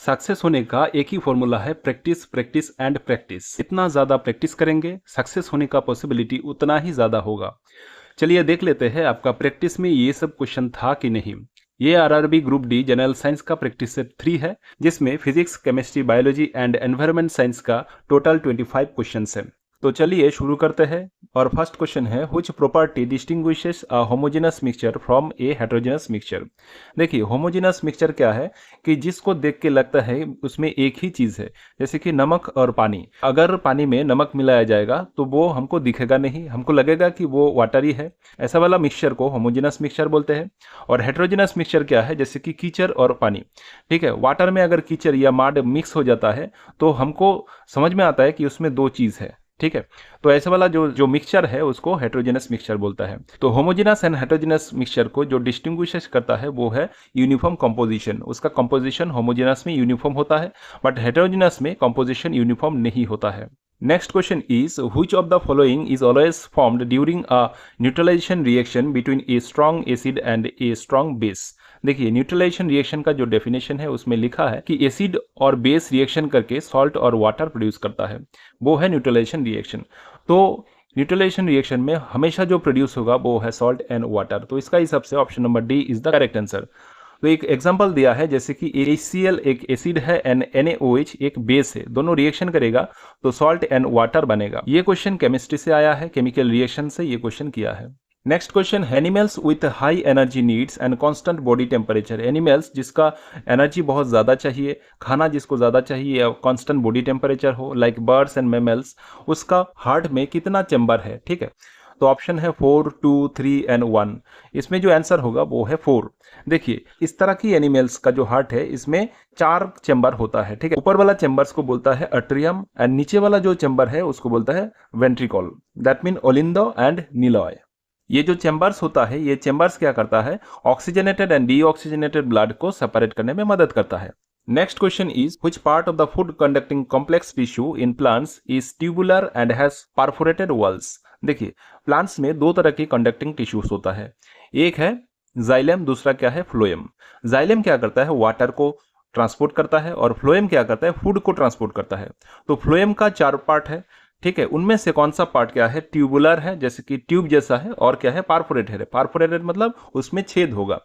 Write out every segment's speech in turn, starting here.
Success होने का एक ही फॉर्मूला है, प्रैक्टिस प्रैक्टिस एंड प्रैक्टिस। जितना ज़्यादा प्रैक्टिस करेंगे सक्सेस होने का पॉसिबिलिटी उतना ही ज़्यादा होगा। चलिए देख लेते हैं आपका प्रैक्टिस में ये सब क्वेश्चन था कि नहीं। ये RRB group D general science का प्रैक्टिस सेट 3 है, जिसमें physics, chemistry, biology and environment science का टोटल 25 क्वेश्चन है। तो चलिए शुरू करते हैं। और फर्स्ट क्वेश्चन है, which property distinguishes a homogeneous mixture from A heterogeneous mixture. देखिए होमोजेनस मिक्सचर क्या है कि जिसको देख के लगता है उसमें एक ही चीज़ है, जैसे कि नमक और पानी। अगर पानी में नमक मिलाया जाएगा तो वो हमको दिखेगा नहीं, हमको लगेगा कि वो वाटर ही है। ऐसा वाला मिक्सचर को होमोजेनस मिक्सचर बोलते हैं। और हेटेरोजेनस मिक्सचर क्या है, जैसे कि कीचड़ और पानी। ठीक है, वाटर में अगर कीचड़ या माड मिक्स हो जाता है तो हमको समझ में आता है कि उसमें दो चीज़ है। ठीक है, तो ऐसे वाला जो मिक्सचर है उसको हेटेरोजेनस मिक्सचर बोलता है। तो होमोजेनस एंड हेटेरोजेनस मिक्सचर को जो डिस्टिंग्विश करता है वो है यूनिफॉर्म कंपोजिशन। उसका कंपोजिशन होमोजेनस में यूनिफॉर्म होता है, बट हेटेरोजेनस में कंपोजिशन यूनिफॉर्म नहीं होता है। Next question is, which of the following is always formed during a neutralisation reaction between a strong acid and a strong base. देखिए neutralisation reaction का जो डेफिनेशन है उसमें लिखा है कि एसिड और बेस रिएक्शन करके सॉल्ट और वाटर प्रोड्यूस करता है, वो है न्यूट्रलाइजेशन रिएक्शन। तो न्यूट्रलाइजेशन रिएक्शन में हमेशा जो प्रोड्यूस होगा वो है सॉल्ट एंड वाटर। तो इसका हिसाब से option number D is the correct answer. तो एक एग्जांपल दिया है, जैसे कि HCl एक एसिड है एंड NaOH एक बेस है, दोनों रिएक्शन करेगा तो सॉल्ट एंड वाटर बनेगा। ये क्वेश्चन केमिस्ट्री से आया है, केमिकल रिएक्शन से ये क्वेश्चन किया है। नेक्स्ट क्वेश्चन है, animals with high energy needs and constant body temperature. Animals जिसका एनर्जी बहुत ज़्यादा चाहिए, खाना जिसको ज़्यादा चाहिए या कांस्टेंट बॉडी टेम्परेचर हो, लाइक बर्ड्स एंड मैमल्स, उसका हार्ट में कितना चैम्बर है। ठीक है, तो ऑप्शन है 4, 2, 3 एंड 1। इसमें जो आंसर होगा वो है 4। देखिए इस तरह की एनिमल्स का जो हार्ट है इसमें 4 चैम्बर होता है। ठीक है, ऊपर वाला चैम्बर्स को बोलता है अट्रियम एंड नीचे वाला जो चैम्बर है उसको बोलता है वेंट्रिकल, दैट मीन ओलिंदो एंड निलॉय। ये जो चैम्बर्स होता है, ये चैम्बर्स क्या करता है, ऑक्सीजनेटेड एंड डीऑक्सीजनेटेड ब्लड को सेपरेट करने में मदद करता है। Next question is, which part of the food conducting complex tissue in plants is tubular and has perforated walls. देखिए प्लांट्स में दो तरह के कंडक्टिंग टिश्यूज होता है, एक है जाइलम, दूसरा क्या है फ्लोएम। जाइलम क्या करता है, वाटर को ट्रांसपोर्ट करता है और फ्लोएम क्या करता है, फूड को ट्रांसपोर्ट करता है। तो फ्लोएम का 4 पार्ट है। ठीक है, उनमें से कौन सा पार्ट क्या है, ट्यूबुलर है, जैसे कि ट्यूब जैसा है, और क्या है परफोरेटेड है। परफोरेटेड मतलब उसमें छेद होगा।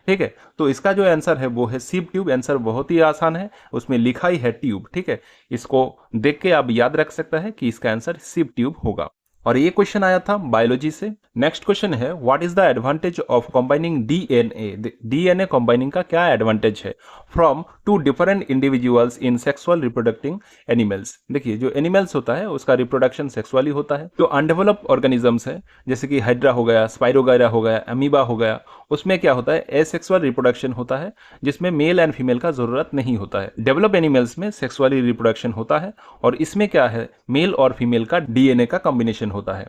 ठीक है, तो इसका जो आंसर है वो है सिव ट्यूब। आंसर बहुत ही आसान है, उसमें लिखा ही है ट्यूब। ठीक है, इसको देख के आप याद रख सकते हैं कि इसका आंसर सिव ट्यूब होगा। और ये क्वेश्चन आया था बायोलॉजी से। नेक्स्ट क्वेश्चन है, what is the advantage of combining DNA. DNA combining का क्या एडवांटेज है from 2 different individuals in sexual reproducting animals. देखिए जो एनिमल्स होता है उसका रिप्रोडक्शन सेक्सुअली होता है। जो अनडेवलप्ड ऑर्गेनिजम्स है, जैसे कि हाइड्रा हो गया, स्पाइरोगायरा हो गया, अमीबा हो गया, उसमें क्या होता है, एसेक्सुअल रिप्रोडक्शन होता है, जिसमें मेल एंड फीमेल का जरूरत नहीं होता है। डेवलप एनिमल्स में सेक्सुअली रिप्रोडक्शन होता है और इसमें क्या है, मेल और फीमेल का डीएनए का कॉम्बिनेशन होता है।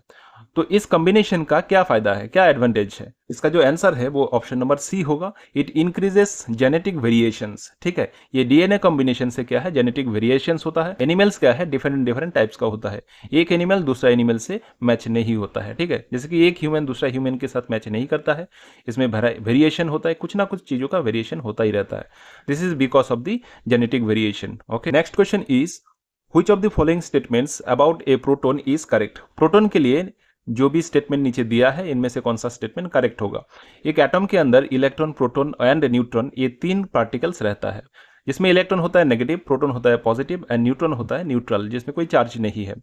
तो इस कॉम्बिनेशन का क्या फायदा है, क्या एडवांटेज है, इसका जो आंसर है वो ऑप्शन नंबर सी होगा, इट इंक्रीजेस जेनेटिक वेरिएशंस। ठीक है, ये डीएनए कॉम्बिनेशन से क्या है, जेनेटिक वेरिएशंस होता है। एनिमल्स क्या है, डिफरेंट डिफरेंट टाइप्स का होता है, एक एनिमल दूसरा एनिमल से मैच नहीं होता है। ठीक है, जैसे कि एक ह्यूमन दूसरा ह्यूमन के साथ मैच नहीं करता है, इसमें वेरिएशन होता है, कुछ ना कुछ चीजों का वेरिएशन होता ही रहता है। This is because of the genetic variation. Okay, next question is, which of the following statements about A proton is correct. Proton के लिए जो भी स्टेटमेंट नीचे दिया है इनमें से कौन सा स्टेटमेंट करेक्ट होगा। एक एटम के अंदर इलेक्ट्रॉन, प्रोटॉन एंड न्यूट्रॉन, ये 3 पार्टिकल्स रहता है, जिसमें इलेक्ट्रॉन होता है नेगेटिव, प्रोटॉन होता है पॉजिटिव एंड न्यूट्रॉन होता है न्यूट्रल, जिसमें कोई चार्ज नहीं है।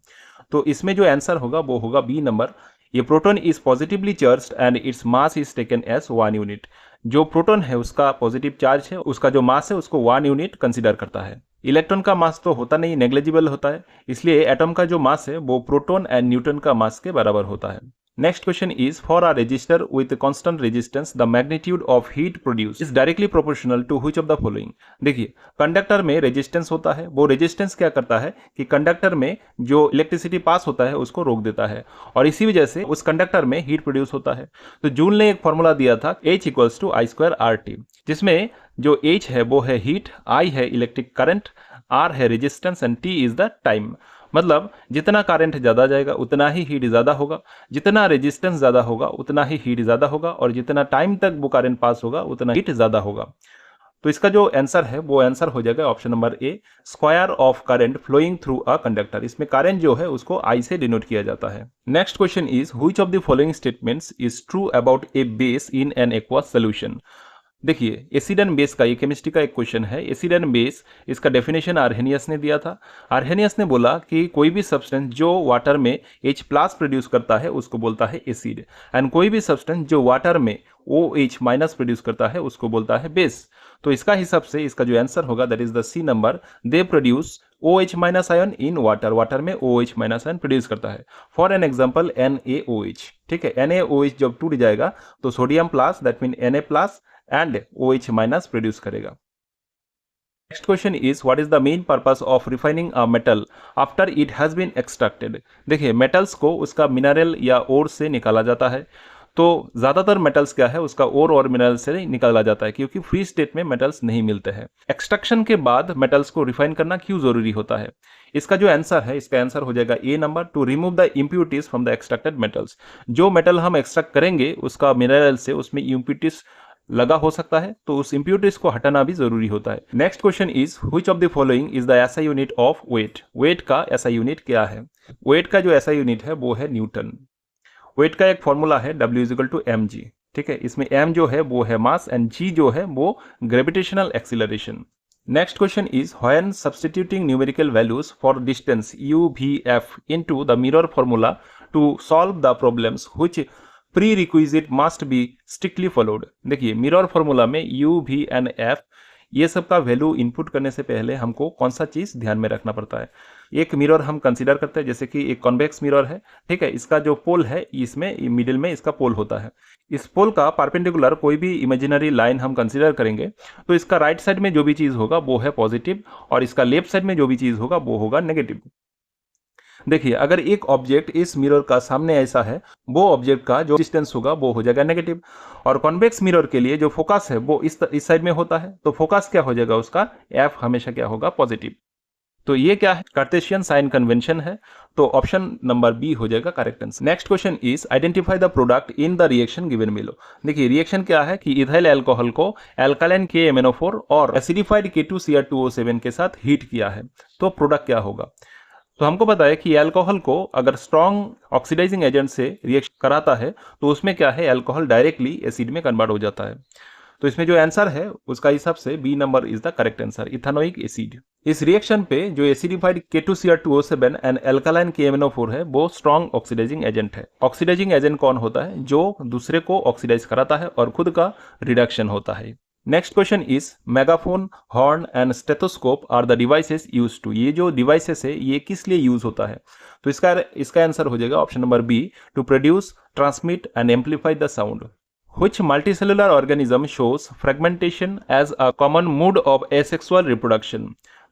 तो इसमें जो आंसर होगा वो होगा बी नंबर। ये proton is positively charged and its mass is taken as 1 unit. जो प्रोटॉन है उसका पॉजिटिव चार्ज है, उसका जो मास है उसको 1 यूनिट कंसिडर करता है। इलेक्ट्रॉन का मास तो होता नहीं, नेग्लिजिबल होता है, इसलिए एटम का जो मास है वो प्रोटॉन एंड न्यूट्रॉन का मास के बराबर होता है। Next question is, for a resistor with constant resistance the magnitude of heat produce is directly proportional to which of the following. देखिए कंडक्टर में रेजिस्टेंस होता है, वो रेजिस्टेंस क्या करता है कि कंडक्टर में जो इलेक्ट्रिसिटी पास होता है उसको रोक देता है, और इसी वजह से उस कंडक्टर में हीट प्रोड्यूस होता है। तो जूल ने एक फॉर्मूला दिया था H = I²RT, जिसमें जो H है वो है हीट, I है इलेक्ट्रिक करंट, R है resistance and T is the time. मतलब जितना करंट ज़्यादा जाएगा उतना ही हीट ज़्यादा होगा, जितना रेजिस्टेंस ज़्यादा होगा उतना ही हीट ज़्यादा होगा, और जितना टाइम तक वो करंट पास होगा उतना हीट ज़्यादा होगा। तो इसका जो आंसर है वो आंसर हो जाएगा option number A, square of current flowing through a conductor. इसमें करंट जो है उसको आई से डिनोट किया जाता है। Next question is which of the following statements is true about a base in an aqueous solution. देखिए एसिड एंड बेस का, ये केमिस्ट्री का एक क्वेश्चन है। एसिड एंड बेस, इसका डेफिनेशन आर्हेनियस ने दिया था। आर्हेनियस ने बोला कि कोई भी सब्सटेंस जो वाटर में H प्लस प्रोड्यूस करता है उसको बोलता है एसिड, एंड कोई भी सब्सटेंस जो वाटर में OH माइनस प्रोड्यूस करता है उसको बोलता है बेस। तो इसका हिसाब से इसका जो आंसर होगा that is the C number, they produce OH minus ion in water, water में OH माइनस आयन प्रोड्यूस करता है। फॉर एन एग्जांपल NaOH, ठीक है, NaOH जब टूट जाएगा तो sodium plus that mean Na plus and OH minus produce करेगा। Next question is what is the main purpose of refining a metal after it has been extracted. देखिए metals को उसका मिनरल या ओर से निकाला जाता है। तो ज़्यादातर मेटल्स क्या है, उसका ओर और मिनरल से निकाला जाता है, क्योंकि फ्री स्टेट में मेटल्स नहीं मिलते हैं। एक्सट्रैक्शन के बाद मेटल्स को रिफाइन करना क्यों जरूरी होता है? इसका जो आंसर है, इसका आंसर हो जाएगा A number, to remove the impurities from the extracted metals. जो मेटल हम एक्सट्रैक्ट करेंगे उसका मिनरल से उसमें इम्प्यूरिटीज लगा हो सकता है, तो उस इम्प्यूरिटीज को हटाना भी जरूरी होता है। Next question is which of the following is the SI unit of weight. Weight का एसआई यूनिट क्या है? वेट का जो एसआई यूनिट है वो है न्यूटन। वेट का एक फॉर्मूला है W is equal to mg, ठीक है। इसमें m जो है वो है मास एंड g जो है वो gravitational acceleration. Next question is when substituting numerical values for distance u v f into the mirror formula to solve the problems which prerequisite must be strictly followed. देखिए mirror formula में u v and f ये सब का value input करने से पहले हमको कौन सा चीज़ ध्यान में रखना पड़ता है। एक मिरर हम कंसीडर करते हैं, जैसे कि एक कॉन्वेक्स मिरर है, ठीक है। इसका जो पोल है इसमें मिडिल में इसका पोल होता है। इस पोल का परपेंडिकुलर कोई भी इमेजिनरी लाइन हम कंसीडर करेंगे तो इसका राइट साइड में जो भी चीज़ होगा वो है पॉजिटिव और इसका लेफ्ट साइड में जो भी चीज़ होगा वो होगा नेगेटिव। देखिए अगर एक ऑब्जेक्ट इस मिरर का सामने ऐसा है, वो ऑब्जेक्ट का जो डिस्टेंस होगा वो हो जाएगा नेगेटिव। और कॉन्वेक्स मिरर के लिए जो फोकस है वो इस साइड में होता है, तो फोकस क्या हो जाएगा उसका, एफ हमेशा क्या होगा, पॉजिटिव। तो ये क्या है, कार्टेशियन साइन कन्वेंशन है। तो ऑप्शन नंबर बी हो जाएगा correct answer. Next question is identify the product in the reaction given below. देखिए रिएक्शन क्या है कि इथाइल अल्कोहल को अल्कालाइन KMnO4 और एसिडिफाइड K2Cr2O7 के साथ हीट किया है, तो प्रोडक्ट क्या होगा। तो हमको पता है कि अल्कोहल को अगर स्ट्रॉन्ग ऑक्सीडाइजिंग एजेंट से रिएक्शन कराता है तो उसमें क्या है, अल्कोहल डायरेक्टली एसिड में कन्वर्ट हो जाता है। तो इसमें जो आंसर है उसका हिसाब से B number is the correct answer, ethanoic acid. इस रिएक्शन पे जो acidified K2Cr2O7 and alkaline KMnO4 है वो स्ट्रॉन्ग ऑक्सीडाइजिंग एजेंट है। ऑक्सीडाइजिंग एजेंट कौन होता है, जो दूसरे को ऑक्सीडाइज कराता है और खुद का रिडक्शन होता है। Next question is megaphone, horn and stethoscope are the devices use to. ये जो डिवाइसेस है ये किस लिए यूज होता है, तो इसका आंसर हो जाएगा option number B, to produce, transmit and amplify the sound. Which multicellular organism shows fragmentation as a common mode of asexual reproduction?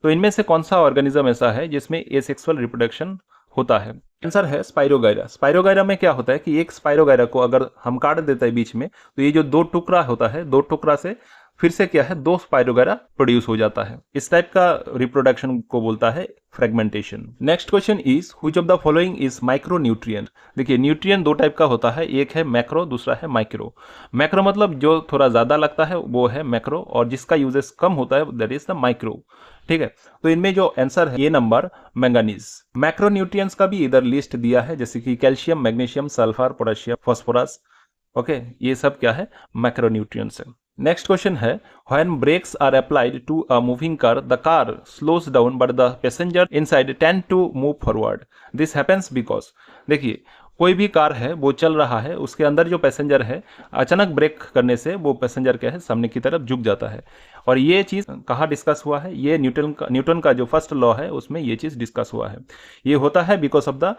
तो इनमें से कौन सा ऑर्गेनिज्म ऐसा है जिसमें एसेक्सुअल रिप्रोडक्शन होता है? आंसर है स्पाइरोगायरा। स्पाइरोगायरा में क्या होता है कि एक स्पाइरोगायरा को अगर हम काट देते हैं बीच में, तो ये जो दो टुकड़ा होता है, दो टुकड़ा से फिर से क्या है, दो स्पाइरोगायरा प्रोड्यूस हो जाता है। इस टाइप का रिप्रोडक्शन को बोलता है fragmentation. Next question is which of the following is micro nutrient. देखिए न्यूट्रिएंट दो टाइप का होता है, एक है मैक्रो, दूसरा है माइक्रो। मैक्रो मतलब जो थोड़ा ज्यादा लगता है वो है मैक्रो, और जिसका यूजेस कम होता है दैट इज द माइक्रो, ठीक है। तो इनमें जो आंसर है ये नंबर मैंगनीज। मैक्रो न्यूट्रिएंट्स का भी इधर लिस्ट दिया है, जैसे कि calcium, magnesium, sulphur, potassium, phosphorus, okay, ये सब क्या है, मैक्रो न्यूट्रिएंट्स है। नेक्स्ट क्वेश्चन है when brakes are applied to a moving car, the car slows down but the passenger inside tend to move forward, this happens because. देखिए कोई भी car है वो चल रहा है, उसके अंदर जो पैसेंजर है अचानक ब्रेक करने से वो पैसेंजर क्या है, सामने की तरफ झुक जाता है। और ये चीज़ कहाँ डिस्कस हुआ है, ये न्यूटन का जो फर्स्ट लॉ है उसमें ये चीज़ डिस्कस हुआ है। ये होता है because of the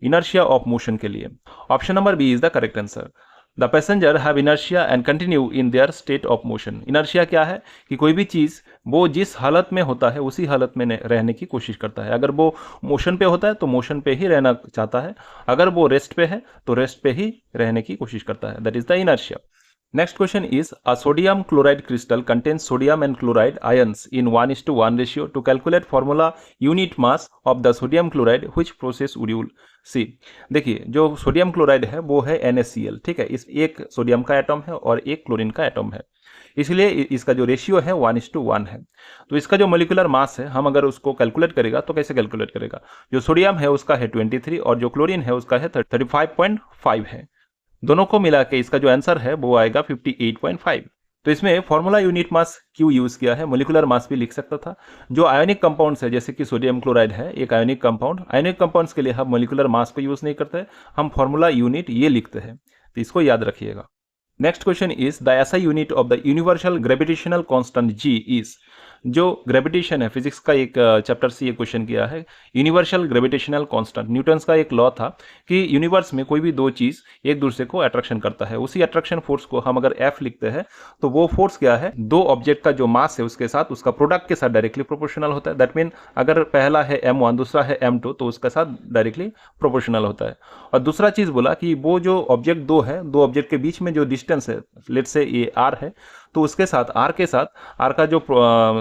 inertia of motion के लिए। Option number B is the correct answer. The passenger have inertia and continue in their state of motion. Inertia क्या है कि कोई भी चीज़ वो जिस हालत में होता है उसी हालत में रहने की कोशिश करता है। अगर वो मोशन पे होता है तो मोशन पे ही रहना चाहता है, अगर वो रेस्ट पे है तो रेस्ट पे ही रहने की कोशिश करता है, that is the inertia. Next question is, a sodium chloride crystal contains sodium and chloride ions in 1:1 ratio. To calculate formula unit mass of the sodium chloride, which process would you see? देखिए, जो sodium chloride है वो है NaCl, ठीक है। इस एक sodium का एटम है और एक क्लोरीन का एटम है, इसलिए इसका जो रेशियो है 1:1 है। तो इसका जो मोलिकुलर मास है, हम अगर उसको कैलकुलेट करेगा तो कैसे कैलकुलेट करेगा? जो सोडियम है उसका है 23 और जो क्लोरीन है उसका है 35.5 है। दोनों को मिला के इसका जो आंसर है वो आएगा 58.5। तो इसमें फॉर्मूला यूनिट मास क्यों यूज किया है? मोलिकुलर मास भी लिख सकता था। जो आयोनिक कंपाउंड्स है, जैसे कि सोडियम क्लोराइड है एक आयोनिक कंपाउंड, आयोनिक कंपाउंड्स के लिए हम मोलिकुलर मास को यूज नहीं करते, हम फॉर्मूला यूनिट ये लिखते हैं, तो इसको याद रखिएगा। Next question is, the SI unit of the universal gravitational constant ji is. जो ग्रेविटेशन है, फिजिक्स का एक चैप्टर से ये क्वेश्चन किया है। यूनिवर्सल ग्रेविटेशनल कांस्टेंट, न्यूटन्स का एक लॉ था कि यूनिवर्स में कोई भी दो चीज एक दूसरे को अट्रैक्शन करता है, उसी अट्रैक्शन फोर्स को हम अगर एफ लिखते हैं तो वो फोर्स क्या है, दो ऑब्जेक्ट का जो मास है उसके साथ उसका प्रोडक्ट के साथ डायरेक्टली प्रोपोर्शनल होता है। दैट मीन अगर पहला है m1 दूसरा है m2 तो उसके साथ डायरेक्टली प्रोपोर्शनल होता है। और दूसरा चीज बोला कि वो जो ऑब्जेक्ट दो है, दो ऑब्जेक्ट के बीच में जो डिस्टेंस है, लेट्स से ये r है, तो उसके साथ r के साथ r का जो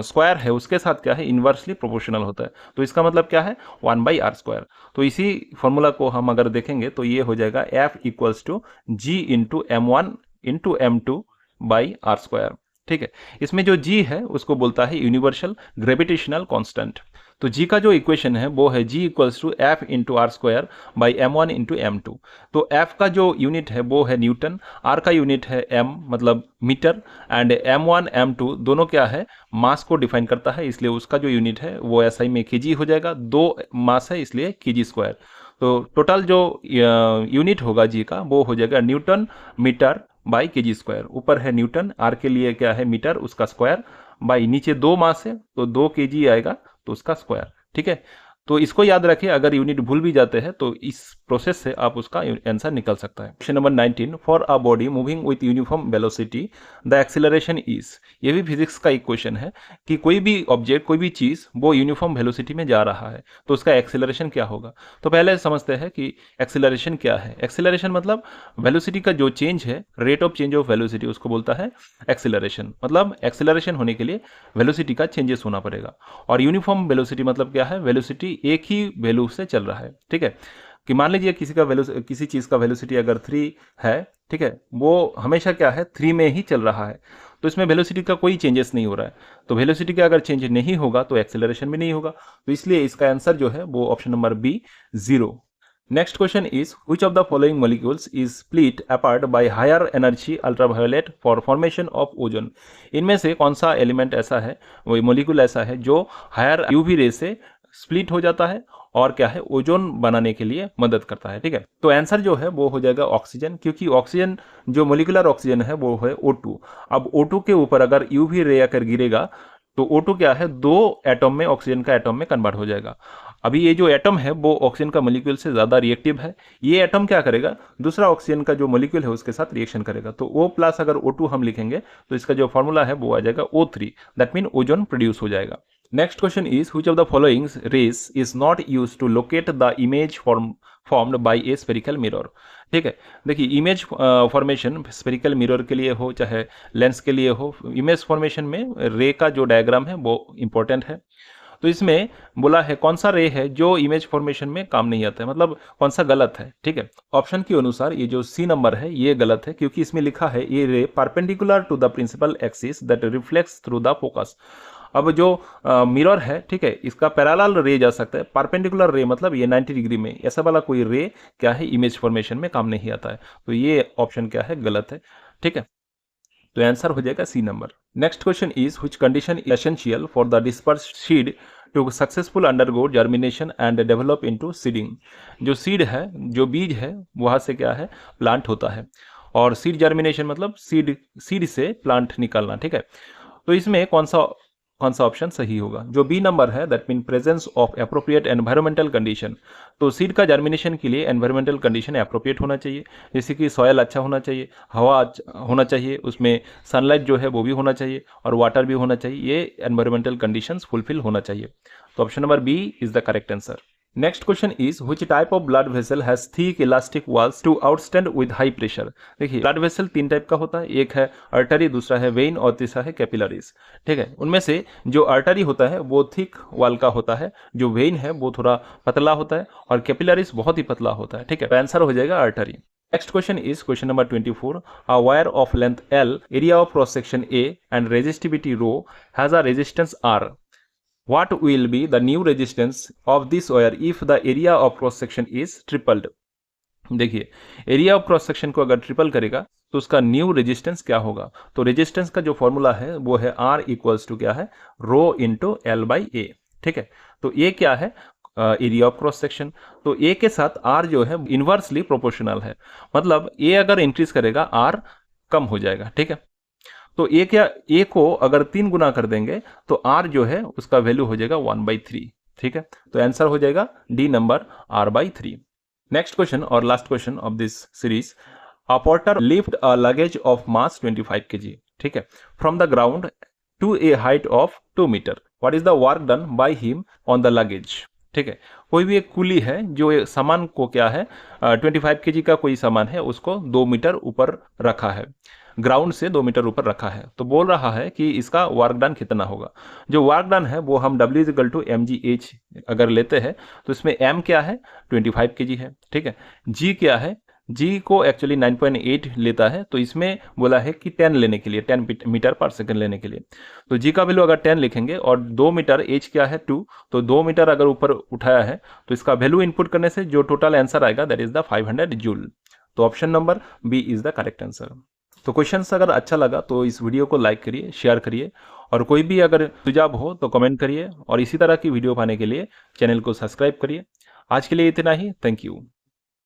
स्क्वायर है उसके साथ क्या है, इन्वर्सली प्रोपोर्शनल होता है। तो इसका मतलब क्या है, 1/r²। तो इसी फॉर्मूला को हम अगर देखेंगे तो ये हो जाएगा F equals to G into M1 into M2 by r²। ठीक है, इसमें जो G है उसको बोलता है यूनिवर्सल ग्रेविटेशनल कांस्टेंट। तो G का जो इक्वेशन है वो है G equals to F into r² by M1 into M2। तो F का जो यूनिट है वो है न्यूटन, R का यूनिट है M मतलब मीटर, एंड M1 M2 दोनों क्या है, मास को डिफाइन करता है, इसलिए उसका जो यूनिट है वो SI में kg हो जाएगा। दो मास है इसलिए kg²। तो टोटल जो यूनिट होगा G का वो हो जाएगा न्यूटन मीटर बाई kg²। ऊपर है न्यूटन, R के लिए क्या है मीटर, उसका स्क्वायर, बाई नीचे दो मास है तो 2 kg आएगा तो उसका स्क्वायर। ठीक है, तो इसको याद रखिए, अगर यूनिट भूल भी जाते हैं तो इस प्रोसेस से आप उसका आंसर निकल सकता है। Question number 19, for a body moving with uniform velocity the acceleration is. ये भी फिजिक्स का एक क्वेश्चन है कि कोई भी ऑब्जेक्ट, कोई भी चीज वो यूनिफॉर्म वेलोसिटी में जा रहा है तो उसका एक्सीलरेशन क्या होगा। तो पहले समझते हैं कि एक्सीलरेशन क्या है। एक्सीलरेशन मतलब वेलोसिटी का जो चेंज है, rate of change of velocity, उसको बोलता है एक्सीलरेशन। मतलब एक्सीलरेशन होने के लिए वेलोसिटी का चेंजेस होना पड़ेगा। और यूनिफॉर्म वेलोसिटी मतलब क्या है, वेलोसिटी एक ही वैल्यू से चल रहा है। ठीक है, कि मान लीजिए किसी चीज का वेलोसिटी अगर 3 है, ठीक है, वो हमेशा क्या है 3 में ही चल रहा है, तो इसमें वेलोसिटी का कोई चेंजेस नहीं हो रहा है। तो वेलोसिटी का अगर चेंज नहीं होगा तो एक्सेलरेशन भी नहीं होगा। तो इसलिए इसका आंसर जो है वो option number B 0। Next question is, which of the following molecules is split apart by higher energy ultraviolet for formation of ozone? इनमें से कौन सा एलिमेंट ऐसा है, वही मोलिक्यूल ऐसा है जो हायर यूवी रे से स्प्लिट हो जाता है और क्या है, ओजोन बनाने के लिए मदद करता है। ठीक है, तो आंसर जो है वो हो जाएगा ऑक्सीजन, क्योंकि ऑक्सीजन जो मोलिकुलर ऑक्सीजन है वो है O2। अब O2 के ऊपर अगर यूवी रे आकर गिरेगा तो O2 क्या है, दो एटम में, ऑक्सीजन का एटम में कन्वर्ट हो जाएगा। अभी ये जो एटम है वो ऑक्सीजन का मोलिक्यूल से ज्यादा रिएक्टिव है, ये एटम क्या करेगा, दूसरा ऑक्सीजन का जो मोलिक्यूल है उसके साथ रिएक्शन करेगा। तो O+ अगर O2 हम लिखेंगे तो इसका जो फॉर्मूला है वो आ जाएगा O3। That mean ozone produce हो जाएगा। Next question is, which of the following rays is not used to locate the image formed by a spherical mirror. ठीक है, देखिए इमेज फॉर्मेशन स्फेरिकल मिरर के लिए हो चाहे लेंस के लिए हो, इमेज फॉर्मेशन में रे का जो डायग्राम है वो इंपॉर्टेंट है। तो इसमें बोला है कौन सा रे है जो इमेज फॉर्मेशन में काम नहीं आता है, मतलब कौन सा गलत है। ठीक है, ऑप्शन के अनुसार ये जो सी नंबर है ये गलत है, क्योंकि इसमें लिखा है ये ray perpendicular to the principal axis that reflects through the focus. अब जो मिरर है, ठीक है, इसका पैरेलल रे जा सकता है, परपेंडिकुलर रे मतलब ये 90 डिग्री में, ऐसा वाला कोई रे क्या है इमेज फॉर्मेशन में काम नहीं आता है। तो ये ऑप्शन क्या है, गलत है। ठीक है, तो आंसर हो जाएगा C number. Next question is, which condition is essential for the dispersed seed to successful undergo germination and develop into seeding. जो सीड है, जो बीज है, वहां से क्या है प्लांट होता है, और सीड जर्मिनेशन मतलब सीड से प्लांट निकालना। ठीक है, तो इसमें कौन सा ऑप्शन सही होगा, जो बी नंबर है, that mean presence of appropriate environmental condition. तो सीड का जर्मिनेशन के लिए एनवायरमेंटल कंडीशन एप्रोप्रिएट होना चाहिए, जैसे कि सॉयल अच्छा होना चाहिए, हवा होना चाहिए, उसमें सनलाइट जो है वो भी होना चाहिए, और वाटर भी होना चाहिए। ये एनवायरमेंटल कंडीशंस फुलफिल होना चाहिए। तो option number B is the correct answer. Next question is which type of blood vessel has thick elastic walls to outstand with high pressure. देखिए ब्लड वेसल 3 टाइप का होता है, एक है आर्टरी, दूसरा है वेन और तीसरा है कैपिलरीज। ठीक है, उनमें से जो आर्टरी होता है वो थिक वॉल का होता है, जो वेन है वो थोड़ा पतला होता है और कैपिलरीज बहुत ही पतला होता है। ठीक है, तो आंसर हो जाएगा artery. Next question is question number 24. A wire of length L, area of cross section A and resistivity rho has a resistance R. What will be the new resistance of this wire if the area of cross section is tripled? देखिए area of cross section को अगर triple करेगा तो उसका new resistance क्या होगा। तो resistance का जो फॉर्मूला है वो है R इक्वल्स टू क्या है, रो इंटू एल बाई ए। ठीक है, तो ये क्या है, एरिया ऑफ क्रॉस सेक्शन। तो ए के साथ आर जो है इनवर्सली प्रोपोर्शनल है, मतलब ए अगर इंक्रीज करेगा आर कम हो जाएगा। ठीक है, तो ए को अगर 3 गुना कर देंगे तो आर जो है उसका वैल्यू हो जाएगा 1/3। ठीक है, तो आंसर हो जाएगा D number R/3। Next question और last question of this series. A porter lift a luggage of mass 25 kg, ठीक है, from the ground to a height of 2 metre. What is the work done by him on the luggage. ठीक है, कोई भी एक कुली है जो सामान को क्या है 25 kg का कोई सामान है उसको 2 मीटर ऊपर रखा है, ग्राउंड से 2 मीटर ऊपर रखा है। तो बोल रहा है कि इसका वर्क डन कितना होगा। जो वर्क डन है वो हम W = mgh अगर लेते हैं तो इसमें m क्या है 25 kg है। ठीक है, g क्या है, g को एक्चुअली 9.8 लेता है, तो इसमें बोला है कि 10 लेने के लिए, 10 मीटर पर सेकंड लेने के लिए। तो g का वैल्यू अगर 10 लिखेंगे और 2 मीटर, h क्या है 2, तो 2 मीटर अगर ऊपर उठाया है तो इसका वैल्यू इनपुट करने से जो टोटल आंसर आएगा दैट इज द 500 जूल। तो option number B is the correct answer. तो क्वेश्चन अगर अच्छा लगा तो इस वीडियो को लाइक करिए, शेयर करिए, और कोई भी अगर सुझाव हो तो कमेंट करिए, और इसी तरह की वीडियो पाने के लिए चैनल को सब्सक्राइब करिए। आज के लिए इतना ही, थैंक यू।